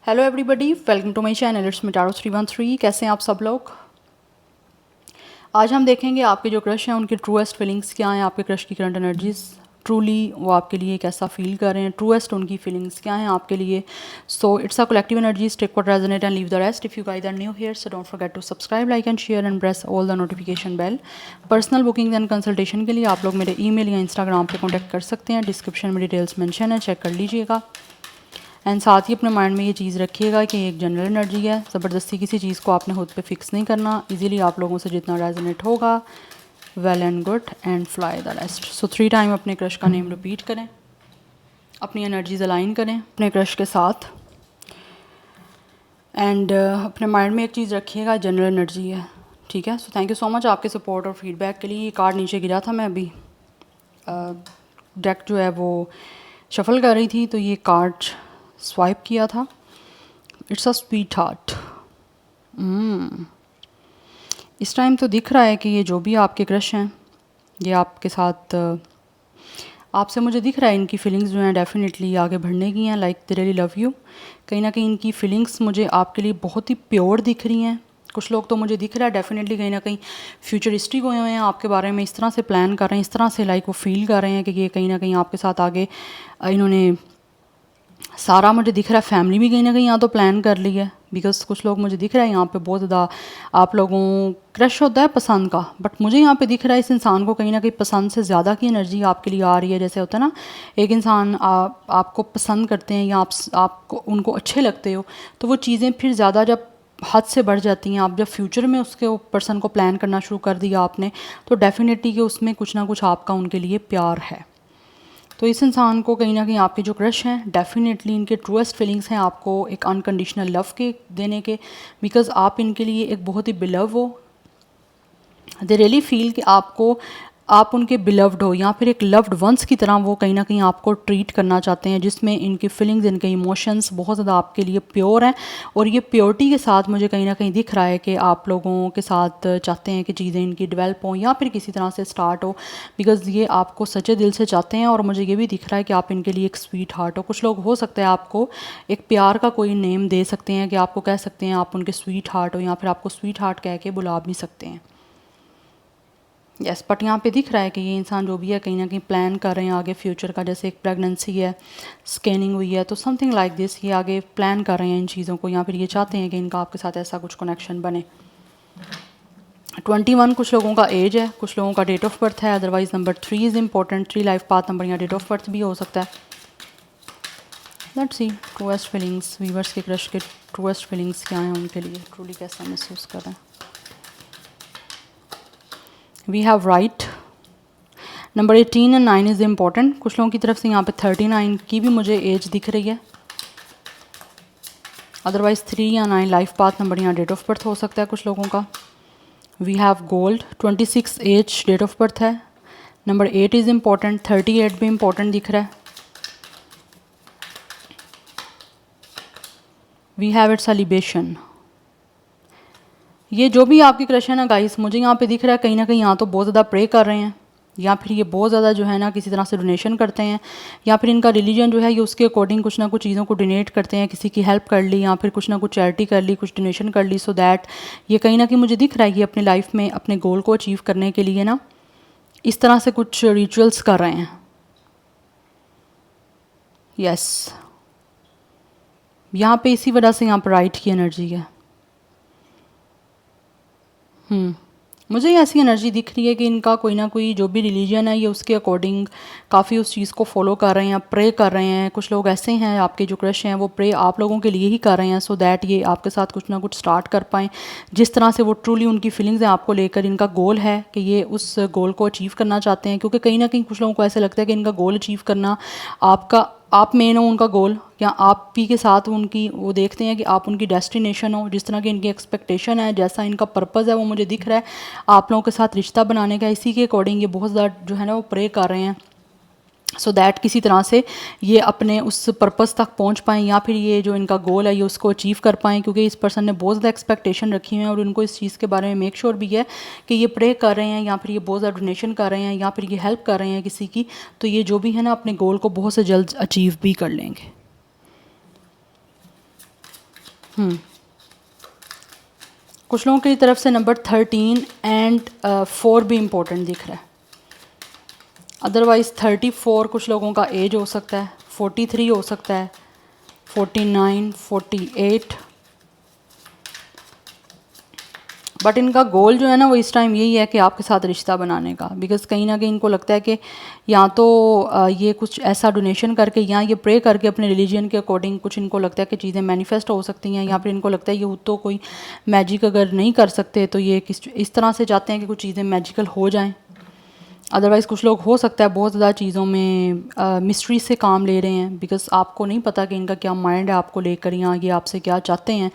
Hello everybody, welcome to my channel it's me tarot 313। कैसे हैं आप सब लोग। आज हम देखेंगे आपके जो क्रश हैं उनकी ट्रूएस्ट फीलिंग्स क्या हैं, आपके क्रश की करंट एनर्जीज ट्रूली वो आपके लिए कैसा फील कर रहे हैं, ट्रूएस्ट उनकी फीलिंग्स क्या हैं आपके लिए। So it's a collective energies, take what resonate and leave the rest. If you guys are new here so don't forget to subscribe, like and share and press all the notification bell. Personal booking and consultation के लिए आप लोग मेरे email या Instagram पे contact कर सकते हैं। डिस्क्रिप्शन में डिटेल्स मेंशन है, चेक कर लीजिएगा। एंड साथ ही अपने माइंड में ये चीज़ रखिएगा कि एक जनरल एनर्जी है, ज़बरदस्ती किसी चीज़ को आपने खुद पे फिक्स नहीं करना। इजीली आप लोगों से जितना रेजोनेट होगा well and good and fly the rest. So 3 time अपने क्रश का नेम रिपीट करें, अपनी एनर्जीज अलाइन करें अपने क्रश के साथ। एंड अपने माइंड में एक चीज़ रखिएगा, जनरल एनर्जी है, ठीक है। So thank you so much आपके सपोर्ट और फीडबैक के लिए। ये कार्ड नीचे गिरा था, मैं अभी डेक जो है वो शफल कर रही थी तो ये कार्ड स्वाइप किया था। It's a sweet heart. इस टाइम तो दिख रहा है कि ये जो भी आपके क्रश हैं ये आपके साथ आपसे मुझे दिख रहा है इनकी फीलिंग्स जो हैं डेफिनेटली आगे बढ़ने की हैं। Like they really love you. कहीं ना कहीं इनकी फीलिंग्स मुझे आपके लिए बहुत ही प्योर दिख रही हैं। कुछ लोग तो मुझे दिख रहा है डेफिनेटली कहीं ना कहीं फ्यूचरिस्टिक हुए हुए हैं आपके बारे में, इस तरह से प्लान कर रहे हैं, इस तरह से लाइक वो फील कर रहे हैं कि ये कहीं ना कहीं आपके साथ आगे इन्होंने सारा मुझे दिख रहा है। फैमिली भी कहीं ना कहीं यहाँ तो प्लान कर ली है, बिकॉज कुछ लोग मुझे दिख रहा है यहाँ पे बहुत ज़्यादा आप लोगों क्रश होता है पसंद का, बट मुझे यहाँ पे दिख रहा है इस इंसान को कहीं ना कहीं पसंद से ज़्यादा की एनर्जी आपके लिए आ रही है। जैसे होता है ना, एक इंसान आपको पसंद करते हैं या आपको उनको अच्छे लगते हो तो वो चीज़ें फिर ज़्यादा जब हद से बढ़ जाती हैं, आप जब फ्यूचर में उसके पर्सन को प्लान करना शुरू कर दिया आपने तो डेफिनेटली कि उसमें कुछ ना कुछ आपका उनके लिए प्यार है। तो इस इंसान को कहीं ना कहीं आपके जो क्रश हैं डेफिनेटली इनके ट्रूएस्ट फीलिंग्स हैं आपको एक अनकंडीशनल लव के देने के, बिकॉज आप इनके लिए एक बहुत ही बिलव हो। दे रियली फील कि आप उनके बिलव्ड हो या फिर एक लव्ड वंस की तरह वो कहीं ना कहीं आपको ट्रीट करना चाहते हैं, जिसमें इनकी फीलिंग्स इनके इमोशंस बहुत ज़्यादा आपके लिए प्योर हैं। और ये प्योरिटी के साथ मुझे कहीं ना कहीं दिख रहा है कि आप लोगों के साथ चाहते हैं कि चीज़ें इनकी डेवलप हों या फिर किसी तरह से स्टार्ट हो, बिकॉज ये आपको सच्चे दिल से चाहते हैं। और मुझे ये भी दिख रहा है कि आप इनके लिए एक स्वीट हार्ट हो। कुछ लोग हो सकता है आपको एक प्यार का कोई नेम दे सकते हैं कि आपको कह सकते हैं आप उनके स्वीट हार्ट हो, या फिर आपको स्वीट हार्ट कह के बुला भी सकते हैं। यस, बट यहाँ पे दिख रहा है कि ये इंसान जो भी है कहीं ना कहीं प्लान कर रहे हैं आगे फ्यूचर का। जैसे एक प्रेगनेंसी है, स्कैनिंग हुई है, तो समथिंग लाइक दिस ये आगे प्लान कर रहे हैं इन चीज़ों को, या फिर ये चाहते हैं कि इनका आपके साथ ऐसा कुछ कनेक्शन बने। 21 कुछ लोगों का एज है, कुछ लोगों का डेट ऑफ बर्थ है। Otherwise number 3 is important. 3 life path number या डेट ऑफ बर्थ भी हो सकता है। Let's see truest feelings, viewers के क्रश के ट्रूएस्ट फीलिंग्स क्या हैं उनके लिए, ट्रूली कैसा महसूस कर रहे हैं। We have right. Number 18 and 9 is important. कुछ लोगों की तरफ से यहाँ पे 39 की भी मुझे एज दिख रही है। अदरवाइज 3 या 9 लाइफ पाथ नंबर यहाँ डेट ऑफ बर्थ हो सकता है कुछ लोगों का। We have gold. 26 as date of birth है। Number 8 is important. 38 भी इम्पॉर्टेंट दिख रहा है। We have its libation. ये जो भी आपकी क्रश है ना गाइस, मुझे यहाँ पे दिख रहा है कहीं ना कहीं यहाँ तो बहुत ज़्यादा प्रे कर रहे हैं, या फिर ये बहुत ज़्यादा जो है ना किसी तरह से डोनेशन करते हैं, या फिर इनका रिलीजन जो है ये उसके अकॉर्डिंग कुछ ना कुछ चीज़ों को डोनेट करते हैं। किसी की हेल्प कर ली या फिर कुछ ना कुछ चैरिटी कर ली, कुछ डोनेशन कर ली, सो दैट ये कहीं ना कहीं मुझे दिख रहा है कि अपनी लाइफ में अपने गोल को अचीव करने के लिए ना इस तरह से कुछ रिचुअल्स कर रहे हैं। यस, यहाँ पे इसी वजह से यहाँ पर राइट की एनर्जी है। मुझे ऐसी एनर्जी दिख रही है कि इनका कोई ना कोई जो भी रिलीजन है ये उसके अकॉर्डिंग काफ़ी उस चीज़ को फॉलो कर रहे हैं, प्रे कर रहे हैं। कुछ लोग ऐसे हैं आपके जो क्रश हैं वो प्रे आप लोगों के लिए ही कर रहे हैं, सो दैट ये आपके साथ कुछ ना कुछ स्टार्ट कर पाएँ। जिस तरह से वो ट्रूली उनकी फीलिंग्स हैं आपको लेकर, इनका गोल है कि ये उस गोल को अचीव करना चाहते हैं। क्योंकि कहीं ना कहीं कुछ लोगों को ऐसा लगता है कि इनका गोल अचीव करना आप मेन हो उनका गोल, या आप ही के साथ उनकी वो देखते हैं कि आप उनकी डेस्टिनेशन हो। जिस तरह की इनकी एक्सपेक्टेशन है, जैसा इनका पर्पज़ है वो मुझे दिख रहा है आप लोगों के साथ रिश्ता बनाने का। इसी के अकॉर्डिंग ये बहुत ज़्यादा जो है ना वो प्रे कर रहे हैं, सो दैट किसी तरह से ये अपने उस पर्पज़ तक पहुंच पाएँ, या फिर ये जो इनका गोल है ये उसको अचीव कर पाएँ। क्योंकि इस पर्सन ने बहुत ज़्यादा एक्सपेक्टेशन रखी हुई है और उनको इस चीज़ के बारे में मेक श्योर भी है कि ये प्रे कर रहे हैं, या फिर ये बहुत ज़्यादा डोनेशन कर रहे हैं, या फिर ये हेल्प कर रहे हैं किसी की, तो ये जो भी है ना अपने गोल को बहुत से जल्द अचीव भी कर लेंगे। कुछ लोगों की तरफ से नंबर 13 एंड 4 भी इम्पोर्टेंट दिख रहा है। अदरवाइज़ 34 कुछ लोगों का एज हो सकता है, 43 हो सकता है, 49, 48। बट इनका गोल जो है ना वो इस टाइम यही है कि आपके साथ रिश्ता बनाने का, बिकॉज़ कहीं ना कहीं इनको लगता है कि या तो ये कुछ ऐसा डोनेशन करके या ये प्रे करके अपने रिलीजन के अकॉर्डिंग कुछ इनको लगता है कि चीज़ें मैनिफेस्ट हो सकती हैं, या फिर इनको लगता है ये तो कोई मैजिक अगर नहीं कर सकते तो ये इस तरह से चाहते हैं कि कुछ चीज़ें मैजिकल हो जाएं। अदरवाइज़ कुछ लोग हो सकता है बहुत ज़्यादा चीज़ों में मिस्ट्री से काम ले रहे हैं, बिकॉज़ आपको नहीं पता कि इनका क्या माइंड है आपको लेकर, या ये आपसे क्या चाहते हैं,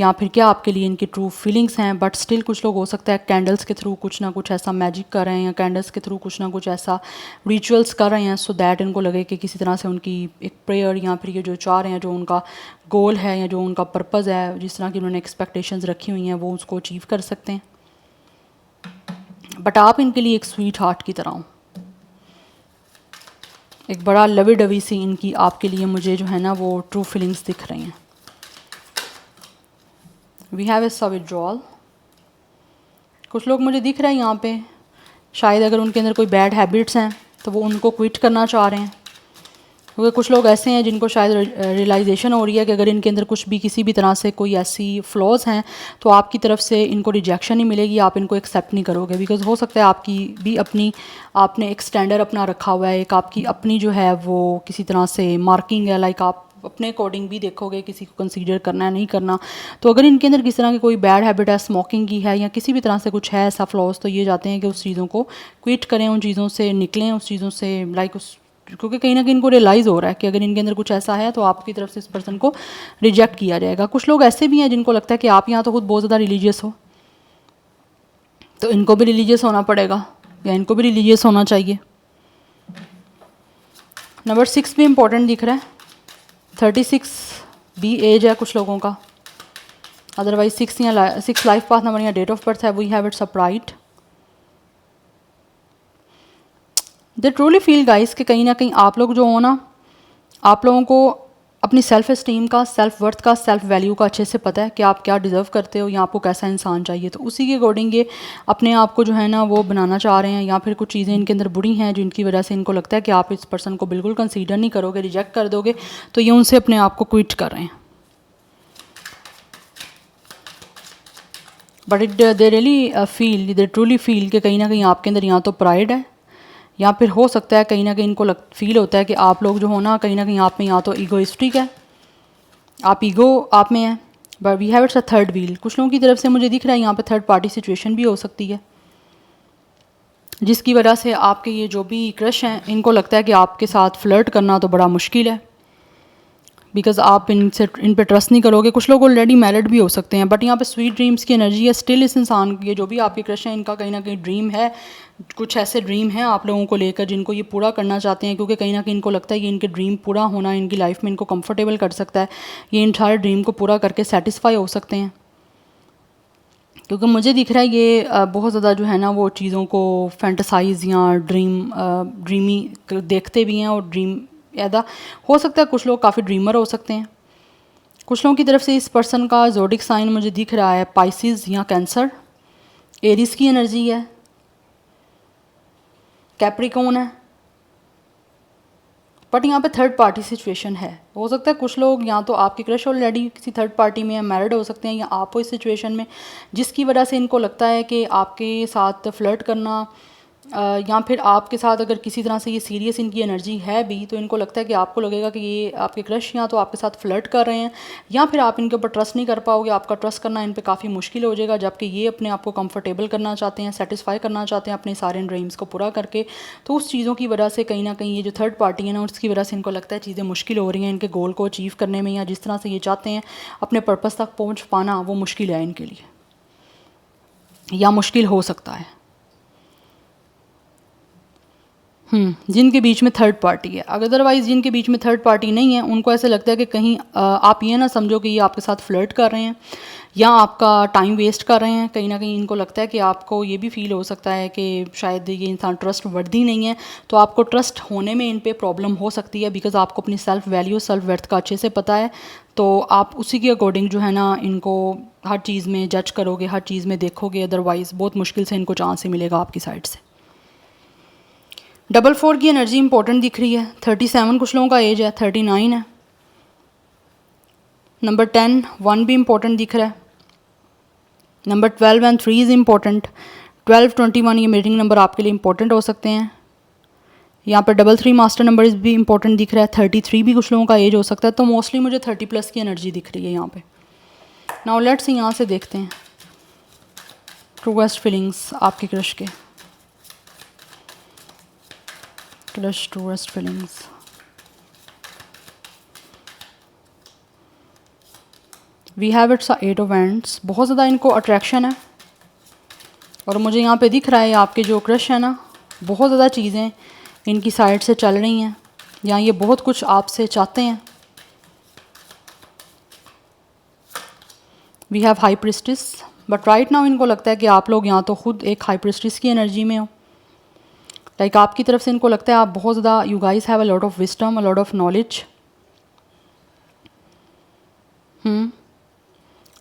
या फिर क्या आपके लिए इनकी ट्रू फीलिंग्स हैं। बट स्टिल कुछ लोग हो सकता है कैंडल्स के थ्रू कुछ ना कुछ ऐसा मैजिक कर रहे हैं, या कैंडल्स के थ्रू कुछ ना कुछ ऐसा रिचुअल्स कर रहे हैं, सो दैट इनको लगे कि किसी तरह से उनकी एक प्रेयर या फिर ये जो चाह रहे हैं, जो उनका गोल है या जो उनका पर्पज़ है, जिस तरह की उन्होंने एक्सपेक्टेशंस रखी हुई हैं, वो उसको अचीव कर सकते हैं। बट आप इनके लिए एक स्वीट हार्ट की तरह हो, एक बड़ा लवी डवी सी इनकी आपके लिए मुझे जो है ना वो ट्रू फीलिंग्स दिख रही हैं। वी हैव ए सा विड्रॉल। कुछ लोग मुझे दिख रहे हैं यहाँ पे शायद अगर उनके अंदर कोई बैड हैबिट्स हैं तो वो उनको क्विट करना चाह रहे हैं, क्योंकि कुछ लोग ऐसे हैं जिनको शायद रियलाइजेशन हो रही है कि अगर इनके अंदर कुछ भी किसी भी तरह से कोई ऐसी फ्लॉज हैं तो आपकी तरफ से इनको रिजेक्शन ही मिलेगी, आप इनको एक्सेप्ट नहीं करोगे। बिकॉज हो सकता है आपकी भी अपनी आपने एक स्टैंडर्ड अपना रखा हुआ है, एक आपकी अपनी जो है वो किसी तरह से मार्किंग है, लाइक आप अपने अकॉर्डिंग भी देखोगे किसी को कंसीडर करना है नहीं करना। तो अगर इनके अंदर किस तरह की कोई बैड हैबिट है, स्मोकिंग की है या किसी भी तरह से कुछ है ऐसा फ्लॉज, तो ये चाहते हैं कि उस चीज़ों को क्विट करें, उन चीज़ों से निकलें, उस चीज़ों से लाइक उस, क्योंकि कहीं ना कहीं इनको रियलाइज़ हो रहा है कि अगर इनके अंदर कुछ ऐसा है तो आपकी तरफ से इस पर्सन को रिजेक्ट किया जाएगा। कुछ लोग ऐसे भी हैं जिनको लगता है कि आप यहाँ तो खुद बहुत ज़्यादा रिलीजियस हो, तो इनको भी रिलीजियस होना पड़ेगा या इनको भी रिलीजियस होना चाहिए। नंबर 6 भी इम्पोर्टेंट दिख रहा है, 36 भी एज है कुछ लोगों का। अदरवाइज 6 लाइफ पाथ नंबर या डेट ऑफ बर्थ है, we have it's upright. They truly feel guys कि कहीं ना कहीं आप लोग जो हो ना, आप लोगों को अपनी सेल्फ एस्टीम का, सेल्फ वर्थ का, सेल्फ वैल्यू का अच्छे से पता है कि आप क्या डिज़र्व करते हो या आपको कैसा इंसान चाहिए। तो उसी के अकॉर्डिंग ये अपने आप को जो है ना वो बनाना चाह रहे हैं, या फिर कुछ चीज़ें इनके अंदर बुरी हैं जिनकी वजह से इनको लगता है कि आप इस पर्सन को बिल्कुल कंसीडर नहीं करोगे, रिजेक्ट कर दोगे, तो ये उनसे अपने आप को क्विट कर रहे हैं। But they really feel, they truly feel कि कहीं ना कहीं आपके अंदर या तो प्राइड है, या फिर हो सकता है कहीं ना कहीं इनको फील होता है कि आप लोग जो हो ना कहीं आप में या तो ईगोइस्टिक है, आप ईगो आप में है। But we have it's a third wheel. कुछ लोगों की तरफ से मुझे दिख रहा है यहाँ पे थर्ड पार्टी सिचुएशन भी हो सकती है, जिसकी वजह से आपके ये जो भी क्रश हैं इनको लगता है कि आपके साथ फ्लर्ट करना तो बड़ा मुश्किल है, बिकॉज आप इन पे ट्रस्ट नहीं करोगे। कुछ लोग ऑलरेडी मैरिड भी हो सकते हैं, बट यहाँ पे स्वीट ड्रीम्स की एनर्जी है स्टिल इस इंसान, ये जो भी आपके क्रश हैं इनका कहीं ना कहीं ड्रीम है, कुछ ऐसे ड्रीम हैं आप लोगों को लेकर जिनको ये पूरा करना चाहते हैं, क्योंकि कहीं ना कहीं इनको लगता है कि इनके ड्रीम पूरा होना इनकी लाइफ में इनको कंफर्टेबल कर सकता है, ये इंटायर ड्रीम को पूरा करके सेटिस्फाई हो सकते हैं। क्योंकि मुझे दिख रहा है ये बहुत ज़्यादा जो है ना वो चीज़ों को फैंटसाइज या ड्रीमी देखते भी हैं, और ड्रीम ऐदा हो सकता है कुछ लोग काफ़ी ड्रीमर हो सकते हैं। कुछ लोगों की तरफ से इस पर्सन का ज़ोडिक साइन मुझे दिख रहा है पाइसिस या कैंसर, एरिस की एनर्जी है, कैप्रिकॉन है, बट यहाँ पे थर्ड पार्टी सिचुएशन है। हो सकता है कुछ लोग या तो आपके क्रश ऑलरेडी किसी थर्ड पार्टी में मैरिड हो सकते हैं, या आप हो इस सिचुएशन में जिसकी वजह से इनको लगता है कि आपके साथ फ्लर्ट करना या फिर आपके साथ अगर किसी तरह से ये सीरियस इनकी एनर्जी है भी, तो इनको लगता है कि आपको लगेगा कि ये आपके क्रश या तो आपके साथ फ्लर्ट कर रहे हैं, या फिर आप इनके ऊपर ट्रस्ट नहीं कर पाओगे, आपका ट्रस्ट करना इन पे काफ़ी मुश्किल हो जाएगा, जबकि ये अपने आप को कंफर्टेबल करना चाहते हैं, सेटिस्फाई करना चाहते हैं अपने सारे ड्रीम्स को पूरा करके। तो उस चीज़ों की वजह से कहीं ना कहीं ये जो थर्ड पार्टी है ना, उसकी वजह से इनको लगता है चीज़ें मुश्किल हो रही हैं इनके गोल को अचीव करने में, या जिस तरह से ये चाहते हैं अपने पर्पज़ तक पहुँच पाना वो मुश्किल है इनके लिए, या मुश्किल हो सकता है। जिनके बीच में थर्ड पार्टी है, अदरवाइज़ जिनके बीच में थर्ड पार्टी नहीं है उनको ऐसे लगता है कि कहीं आप ये ना समझो कि ये आपके साथ फ्लर्ट कर रहे हैं, या आपका टाइम वेस्ट कर रहे हैं। कहीं ना कहीं इनको लगता है कि आपको ये भी फील हो सकता है कि शायद ये इंसान ट्रस्ट वर्दी नहीं है, तो आपको ट्रस्ट होने में इन पे प्रॉब्लम हो सकती है, बिकॉज़ आपको अपनी सेल्फ वैल्यू सेल्फ वर्थ का अच्छे से पता है। तो आप उसी के अकॉर्डिंग जो है ना इनको हर चीज़ में जज करोगे, हर चीज़ में देखोगे, अदरवाइज़ बहुत मुश्किल से इनको चांस ही मिलेगा आपकी साइड से। 4 की एनर्जी इंपॉर्टेंट दिख रही है। 37 कुछ लोगों का एज है, 39 है। नंबर 10 1 भी इंपॉर्टेंट दिख रहा है। Number 12 and 3 is important. 12 21 ये मीटिंग नंबर आपके लिए इंपॉर्टेंट हो सकते हैं। यहाँ पर 3 मास्टर नंबर भी इंपॉर्टेंट दिख रहा है। 33 भी कुछ लोगों का एज हो सकता है। तो मोस्टली मुझे 30+ की एनर्जी दिख रही है यहाँ पे। नाउ लेट्स यहाँ से देखते हैं ट्रूएस्ट फीलिंग्स आपके क्रश के। Crush truest feelings. We have it's 8 of wands. बहुत ज़्यादा इनको अट्रैक्शन है और मुझे यहाँ पे दिख रहा है आपके जो क्रश है ना, बहुत ज़्यादा चीज़ें इनकी साइड से चल रही हैं, या ये बहुत कुछ आपसे चाहते हैं। We have high priestess, but right now इनको लगता है कि आप लोग यहाँ तो खुद एक हाई प्रिस्टिस की एनर्जी में हो। लाइक आपकी तरफ से इनको लगता है आप बहुत ज़्यादा, you guys have a lot of wisdom, a lot of knowledge.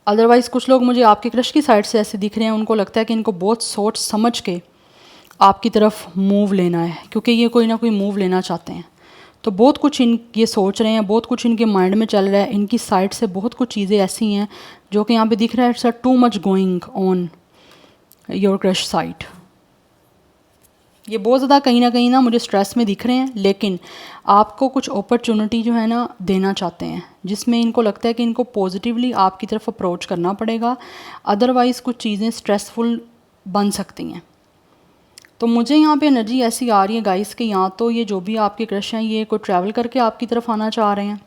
Otherwise कुछ लोग मुझे आपके क्रश की साइड से ऐसे दिख रहे हैं, उनको लगता है कि इनको बहुत सोच समझ के आपकी तरफ मूव लेना है, क्योंकि ये कोई ना कोई मूव लेना चाहते हैं। तो बहुत कुछ ये सोच रहे हैं, बहुत कुछ इनके माइंड में चल रहा है। इनकी साइड से बहुत कुछ चीज़ें ऐसी हैं जो कि यहाँ पे दिख रहा है, it's too much going on your crush side. ये बहुत ज़्यादा कहीं ना मुझे स्ट्रेस में दिख रहे हैं, लेकिन आपको कुछ अपॉर्चुनिटी जो है ना देना चाहते हैं, जिसमें इनको लगता है कि इनको पॉजिटिवली आपकी तरफ अप्रोच करना पड़ेगा, अदरवाइज़ कुछ चीज़ें स्ट्रेसफुल बन सकती हैं। तो मुझे यहाँ पे एनर्जी ऐसी आ रही है गाइस कि यहाँ तो ये जो भी आपके क्रश हैं ये कोई ट्रैवल करके आपकी तरफ आना चाह रहे हैं।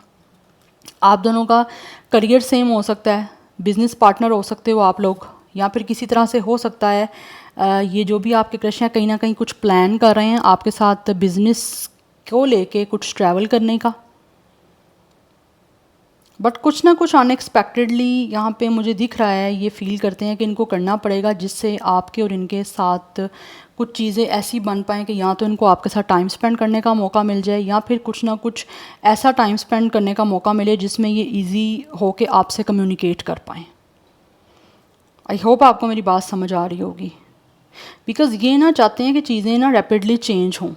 आप दोनों का करियर सेम हो सकता है, बिज़नेस पार्टनर हो सकते हो आप लोग, या फिर किसी तरह से हो सकता है ये जो भी आपके क्रश हैं कहीं ना कहीं कुछ प्लान कर रहे हैं आपके साथ बिज़नेस को लेके, कुछ ट्रैवल करने का। बट कुछ ना कुछ अनएक्सपेक्टेडली यहाँ पे मुझे दिख रहा है, ये फील करते हैं कि इनको करना पड़ेगा, जिससे आपके और इनके साथ कुछ चीज़ें ऐसी बन पाएँ कि या तो इनको आपके साथ टाइम स्पेंड करने का मौका मिल जाए, या फिर कुछ ना कुछ ऐसा टाइम स्पेंड करने का मौका मिले जिसमें ये इजी हो के आपसे कम्युनिकेट कर पाएँ। आई होप आपको मेरी बात समझ आ रही होगी, बिकॉज़ ये ना चाहते हैं कि चीज़ें ना रैपिडली चेंज हों।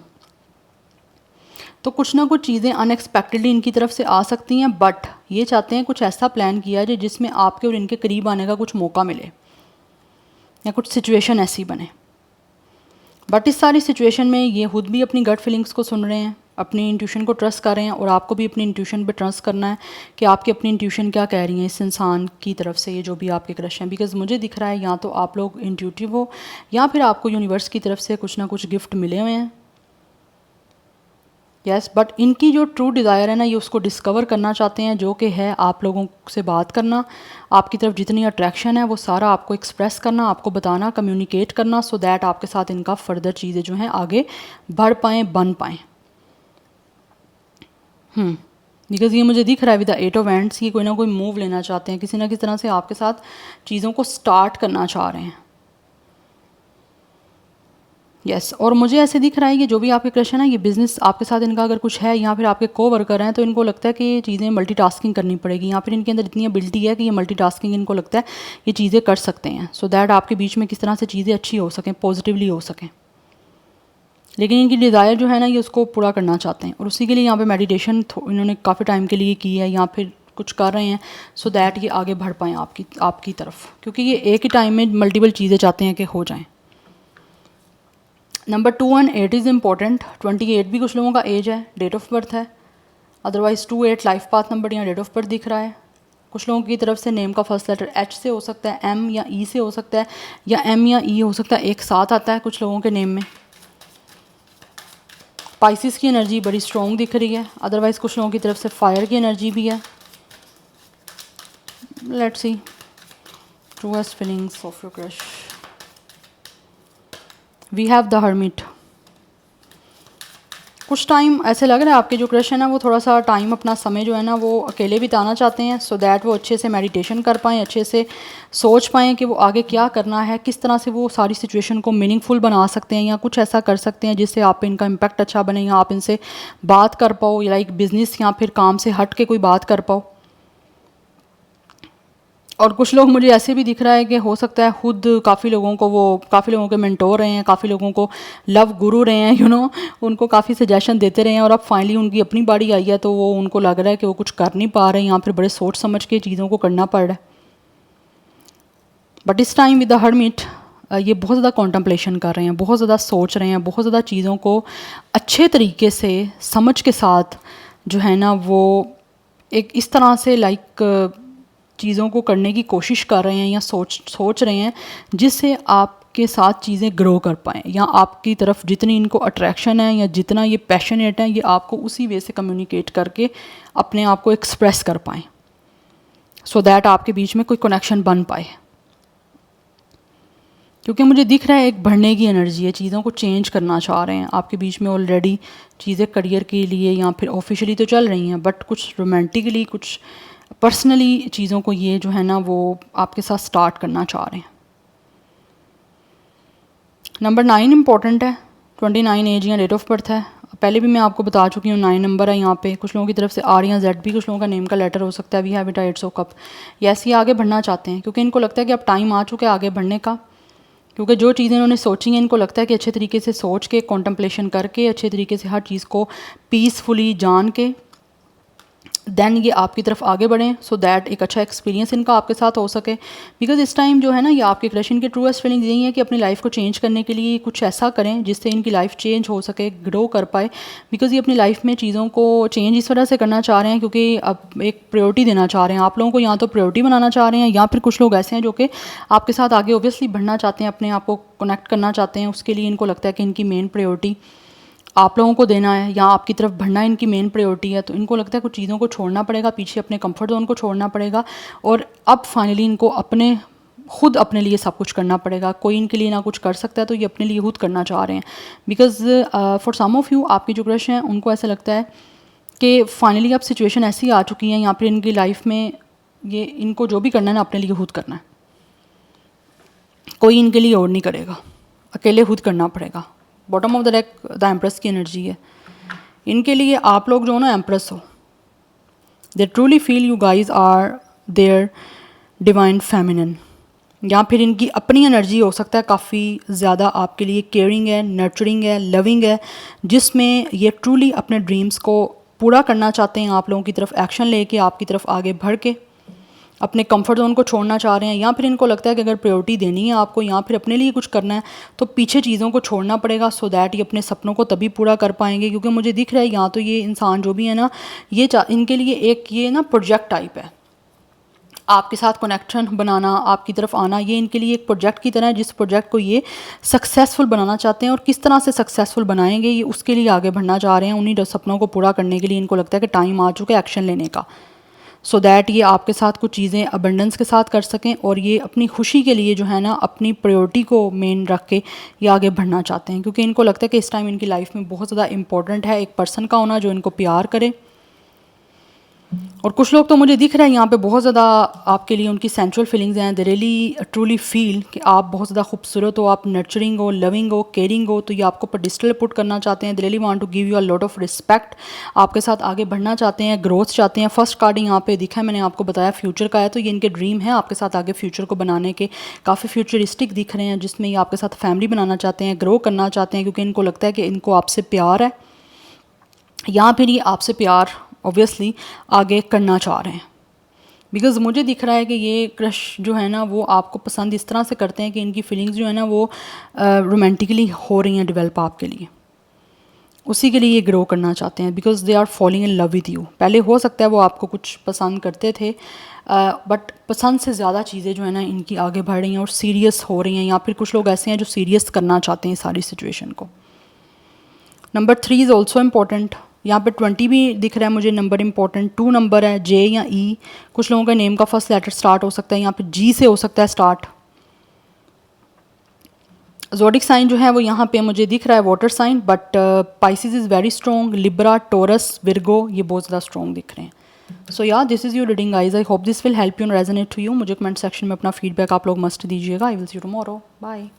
तो कुछ ना कुछ चीज़ें अनएक्सपेक्टेडली इनकी तरफ से आ सकती हैं, बट ये चाहते हैं कुछ ऐसा प्लान किया जाए जिसमें आपके और इनके करीब आने का कुछ मौका मिले, या कुछ सिचुएशन ऐसी बने। बट इस सारी सिचुएशन में ये खुद भी अपनी गट फीलिंग्स को सुन रहे हैं, अपनी इंट्यूशन को ट्रस्ट कर रहे हैं, और आपको भी अपनी इंट्यूशन पे ट्रस्ट करना है कि आपकी अपनी इंट्यूशन क्या कह रही है इस इंसान की तरफ से, ये जो भी आपके क्रश हैं। बिकॉज़ मुझे दिख रहा है या तो आप लोग इंट्यूटिव हो, या फिर आपको यूनिवर्स की तरफ से कुछ ना कुछ गिफ्ट मिले हुए हैं। यस, बट इनकी जो ट्रू डिज़ायर है ना, ये उसको डिस्कवर करना चाहते हैं, जो कि है आप लोगों से बात करना, आपकी तरफ जितनी अट्रैक्शन है वो सारा आपको एक्सप्रेस करना, आपको बताना, कम्युनिकेट करना, सो दैट आपके साथ इनका फर्दर चीज़ें जो हैं आगे बढ़ पाएँ, बन पाएँ। बिकॉज़ ये मुझे दिख रहा है विद द 8 ऑफ वैंड्स, ये कोई ना कोई मूव लेना चाहते हैं, किसी ना किसी तरह से आपके साथ चीज़ों को स्टार्ट करना चाह रहे हैं। यस, और मुझे ऐसे दिख रहा है कि जो भी आपके क्रश है ना, ये बिज़नेस आपके साथ इनका अगर कुछ है, या फिर आपके को-वर्कर हैं, तो इनको लगता है कि ये चीज़ें मल्टीटास्किंग करनी पड़ेगी, या फिर इनके अंदर इतनी एबिलिटी है कि ये मल्टीटास्किंग इनको लगता है ये चीज़ें कर सकते हैं, सो दैट आपके बीच में किस तरह से चीज़ें अच्छी हो सकें, पॉजिटिवली हो सकें। लेकिन इनकी डिज़ायर जो है ना, ये उसको पूरा करना चाहते हैं, और उसी के लिए यहाँ पे मेडिटेशन इन्होंने काफ़ी टाइम के लिए की है, या फिर कुछ कर रहे हैं, सो दैट ये आगे बढ़ पाएँ आपकी तरफ, क्योंकि ये एक ही टाइम में मल्टीपल चीज़ें चाहते हैं कि हो जाएँ। Number 2 and 8 is important. 28 भी कुछ लोगों का एज है, डेट ऑफ बर्थ है। अदरवाइज़ 28 लाइफ पाथ नंबर या डेट ऑफ बर्थ दिख रहा है। कुछ लोगों की तरफ से नेम का फर्स्ट लेटर एच से हो सकता है, एम या ई से हो सकता है, या एम या ई हो सकता है, एक साथ आता है कुछ लोगों के नेम में। स्पाइसिस की एनर्जी बड़ी स्ट्रॉन्ग दिख रही है। अदरवाइज़ कुछ लोगों की तरफ से फायर की एनर्जी भी है। Let's see truest feelings of your crush. We have the hermit. कुछ टाइम ऐसे लग रहा है आपके जो क्रश है ना वो थोड़ा सा टाइम अपना समय जो है ना वो अकेले बिताना चाहते हैं, सो दैट वो अच्छे से मेडिटेशन कर पाएँ, अच्छे से सोच पाएँ कि वो आगे क्या करना है, किस तरह से वो सारी सिचुएशन को मीनिंगफुल बना सकते हैं या कुछ ऐसा कर सकते हैं जिससे आप पे इनका इम्पैक्ट अच्छा बने या आप इनसे बात कर पाओ, या लाइक बिज़नेस या फिर काम से हट के कोई बात कर पाओ। और कुछ लोग मुझे ऐसे भी दिख रहा है कि हो सकता है खुद काफ़ी लोगों के मेंटोर रहे हैं, काफ़ी लोगों को लव गुरु रहे हैं, उनको काफ़ी सजेशन देते रहे हैं और अब फाइनली उनकी अपनी बारी आई है तो वो उनको लग रहा है कि वो कुछ कर नहीं पा रहे हैं या फिर बड़े सोच समझ के चीज़ों को करना पड़ रहा है। बट इस टाइम विद द हर्मिट ये बहुत ज़्यादा कॉन्टम्पलेशन कर रहे हैं, बहुत ज़्यादा सोच रहे हैं, बहुत ज़्यादा चीज़ों को अच्छे तरीके से समझ के साथ जो है ना वो एक इस तरह से लाइक चीज़ों को करने की कोशिश कर रहे हैं या सोच रहे हैं जिससे आपके साथ चीज़ें ग्रो कर पाएँ, या आपकी तरफ जितनी इनको अट्रैक्शन है या जितना ये पैशनेट है ये आपको उसी वे से कम्युनिकेट करके अपने आप को एक्सप्रेस कर पाएँ, सो दैट आपके बीच में कोई कनेक्शन बन पाए। क्योंकि मुझे दिख रहा है एक बढ़ने की एनर्जी है, चीज़ों को चेंज करना चाह रहे हैं आपके बीच में ऑलरेडी, चीज़ें करियर के लिए या फिर ऑफिशियली तो चल रही हैं बट कुछ रोमांटिकली कुछ पर्सनली चीज़ों को ये जो है ना वो आपके साथ स्टार्ट करना चाह रहे हैं। नंबर 9 इम्पॉर्टेंट है, 29 एज या डेट ऑफ बर्थ है, पहले भी मैं आपको बता चुकी हूँ 9 नंबर है यहाँ पे। कुछ लोगों की तरफ से आर या जेड भी कुछ लोगों का नेम का लेटर हो सकता है, we have it eights of cup, ये ऐसे ही आगे बढ़ना चाहते हैं क्योंकि इनको लगता है कि अब टाइम आ चुका है आगे बढ़ने का, क्योंकि जो चीज़ें इन्होंने सोची हैं इनको लगता है कि अच्छे तरीके से सोच के कॉन्टम्पलेशन करके अच्छे तरीके से हर चीज़ को पीसफुली जान के देन ये आपकी तरफ आगे बढ़ें, सो दैट एक अच्छा एक्सपीरियंस इनका आपके साथ हो सके। बिकॉज इस टाइम जो है ना ये आपके क्रश, इनके ट्रूएस्ट फीलिंग्स यही है कि अपनी लाइफ को चेंज करने के लिए कुछ ऐसा करें जिससे इनकी लाइफ चेंज हो सके, ग्रो कर पाए। बिकॉज ये अपनी लाइफ में चीज़ों को चेंज इस वजह से करना चाह रहे हैं क्योंकि अब एक प्रायोरिटी देना चाह रहे हैं आप लोगों को, या तो प्रायोरिटी बनाना चाह रहे हैं या फिर कुछ लोग ऐसे हैं जो कि आपके साथ आगे ओबियसली बढ़ना चाहते हैं, अपने आप को कनेक्ट करना चाहते हैं, उसके लिए इनको लगता है कि इनकी मेन प्रायोरिटी आप लोगों को देना है या आपकी तरफ बढ़ना इनकी मेन प्रायोरिटी है। तो इनको लगता है कुछ चीज़ों को छोड़ना पड़ेगा पीछे, अपने कंफर्ट जोन को छोड़ना पड़ेगा और अब फाइनली इनको खुद अपने लिए सब कुछ करना पड़ेगा। कोई इनके लिए ना कुछ कर सकता है तो ये अपने लिए खुद करना चाह रहे हैं। Because for some of you आपकी जो क्रश हैं उनको ऐसा लगता है कि फाइनली अब सिचुएशन ऐसी आ चुकी है यहाँ पर इनकी लाइफ में, ये इनको जो भी करना है ना अपने लिए खुद करना है, कोई इनके लिए और नहीं करेगा, अकेले खुद करना पड़ेगा। Bottom of the deck the empress की एनर्जी है, इनके लिए आप लोग जो हो ना एम्प्रेस हो, they truly feel you guys are there divine feminine, या फिर इनकी अपनी एनर्जी हो सकता है काफ़ी ज़्यादा आपके लिए केयरिंग है, नर्चरिंग है, लविंग है, जिसमें ये ट्रूली अपने ड्रीम्स को पूरा करना चाहते हैं, आप लोगों की तरफ एक्शन लेके आपकी तरफ आगे बढ़ के अपने कंफर्ट जोन को छोड़ना चाह रहे हैं, या फिर इनको लगता है कि अगर प्रायोरिटी देनी है आपको या फिर अपने लिए कुछ करना है तो पीछे चीज़ों को छोड़ना पड़ेगा, सो दैट ये अपने सपनों को तभी पूरा कर पाएंगे। क्योंकि मुझे दिख रहा है यहाँ तो ये इंसान जो भी है ना ये इनके लिए एक ये ना प्रोजेक्ट टाइप है, आपके साथ कनेक्शन बनाना, आपकी तरफ आना, ये इनके लिए एक प्रोजेक्ट की तरह है जिस प्रोजेक्ट को ये सक्सेसफुल बनाना चाहते हैं। और किस तरह से सक्सेसफुल बनाएंगे ये उसके लिए आगे बढ़ना चाह रहे हैं, उन्हीं सपनों को पूरा करने के लिए इनको लगता है कि टाइम आ चुका है एक्शन लेने का, सो दैट ये आपके साथ कुछ चीज़ें अबंडेंस के साथ कर सकें और ये अपनी खुशी के लिए जो है ना अपनी प्रायोरिटी को मेन रख के ये आगे बढ़ना चाहते हैं। क्योंकि इनको लगता है कि इस टाइम इनकी लाइफ में बहुत ज़्यादा इंपॉर्टेंट है एक पर्सन का होना जो इनको प्यार करे। और कुछ लोग तो मुझे दिख रहा है यहाँ पे बहुत ज़्यादा आपके लिए उनकी सेंट्रल फीलिंग्स हैं, दे रियली ट्रूली फील कि आप बहुत ज़्यादा खूबसूरत हो, आप नर्चरिंग हो, लविंग हो, केयरिंग हो, तो ये आपको पेडिस्टल पुट करना चाहते हैं, they really want to give you a lot of respect, आपके साथ आगे बढ़ना चाहते हैं, ग्रोथ चाहते हैं। फर्स्ट कार्ड यहाँ पे दिखा है, मैंने आपको बताया फ्यूचर का है, तो ये इनके ड्रीम है आपके साथ आगे फ्यूचर को बनाने के, काफ़ी फ्यूचरिस्टिक दिख रहे हैं जिसमें ये आपके साथ फैमिली बनाना चाहते हैं, ग्रो करना चाहते हैं, क्योंकि इनको लगता है कि इनको आपसे प्यार है या फिर ये आपसे प्यार ऑब्वियसली आगे करना चाह रहे हैं। बिकॉज़ मुझे दिख रहा है कि ये क्रश जो है ना वो आपको पसंद इस तरह से करते हैं कि इनकी फीलिंग्स जो है ना वो रोमांटिकली हो रही हैं डेवलप आपके लिए, उसी के लिए ये ग्रो करना चाहते हैं। Because they are falling in love with you. पहले हो सकता है वो आपको कुछ पसंद करते थे बट पसंद से ज़्यादा चीज़ें जो है ना इनकी आगे बढ़ रही हैं और सीरियस हो रही हैं, या फिर कुछ लोग ऐसे हैं जो सीरियस करना चाहते हैं सारी सिचुएशन को। नंबर 3 इज़ ऑल्सो इम्पॉर्टेंट, यहाँ पे 20 भी दिख रहा है मुझे नंबर इंपॉर्टेंट। 2 नंबर है, जे या ई, कुछ लोगों का नेम का फर्स्ट लेटर स्टार्ट हो सकता है, यहाँ पे जी से हो सकता है स्टार्ट। ज़ोडिक साइन जो है वो यहाँ पे मुझे दिख रहा है water sign, but Pisces is very strong, Libra, Taurus, Virgo ये बहुत ज़्यादा स्ट्रॉन्ग दिख रहे हैं। So yeah this is your reading guys, I hope this will help you and resonate to you. मुझे कमेंट सेक्शन में अपना फीडबैक आप लोग मस्ट दीजिएगा। I will see you tomorrow, bye.